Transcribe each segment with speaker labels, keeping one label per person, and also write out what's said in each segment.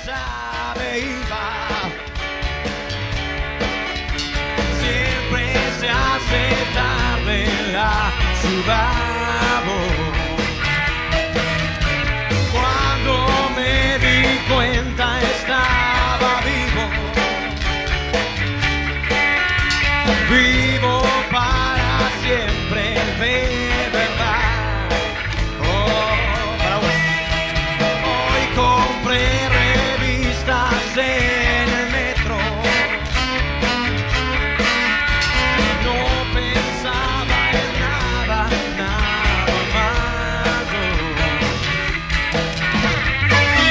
Speaker 1: sabe y va. Siempre se hace tarde en la ciudad. Cuando me di cuenta estaba vivo. Vivo para siempre de verdad. Oh, para vos. Hoy compré revistas en el metro. No pensaba en nada, nada más.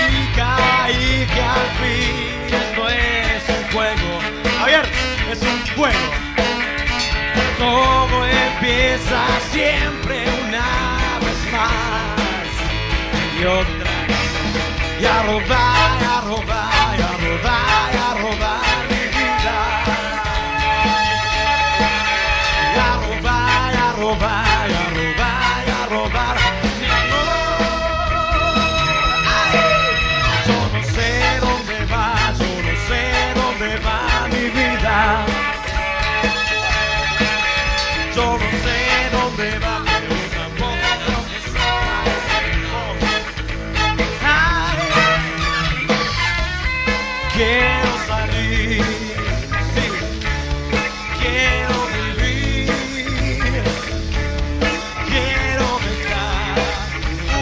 Speaker 1: Y caí que al fin esto es un juego. Javier, es un juego. Todo empieza siempre una vez más y otra vez, y a rodar, y a rodar, y a rodar, y a rodar mi vida, y a rodar, y a rodar, y a rodar, y a rodar mi amor. Ay, yo no sé dónde va, yo no sé dónde va mi vida. Yo no sé dónde va, pero tampoco dónde está. Ay, quiero salir, sí, quiero vivir, quiero dejar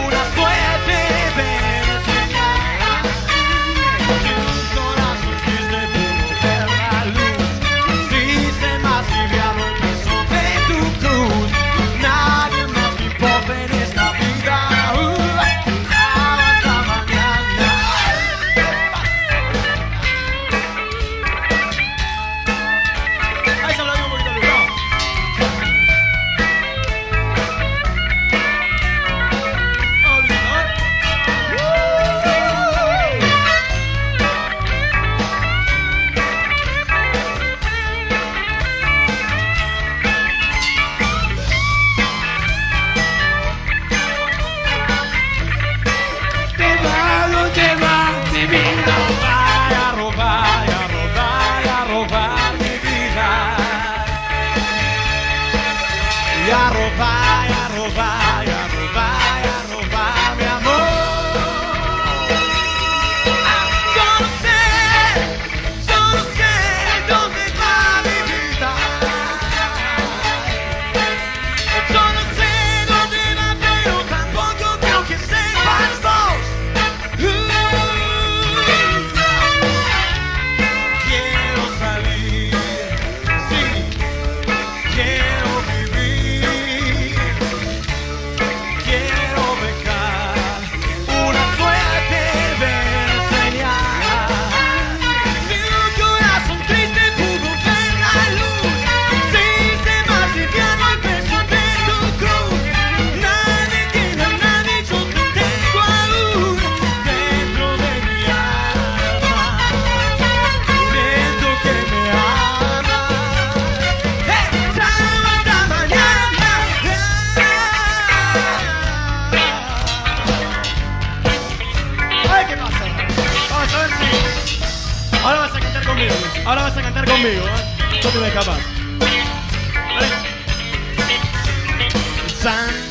Speaker 1: una suerte de enseñar. Un corazón triste pudo ver la luz, si se más liviano el peso de tu cruz. Nadie más me importa en esta vida. Hasta mañana. Ahí se habla un poquito de Luis. Te va lo que va mi vida. Vaya a robar, a robar, a robar mi vida. Y a robar, a robar, a robar, a robar mi amor. Yo no sé dónde va mi vida. Yo no sé dónde va, pero tampoco creo que sepas vos. Quiero salir, sí, quiero vivir, quiero dejar una suerte de enseñar. Si un corazón triste pudo ver la luz, si se más liviano el peso de tu cruz. Nadie tiene a nadie, yo te tengo aún dentro de mi alma. Siento que me amas. Hasta mañana. Ay, ¿qué pasa? Vamos a ver si ahora vas a cantar conmigo, Luis. Ahora vas a cantar conmigo, ¿eh? No te me escapas. ¿Vale?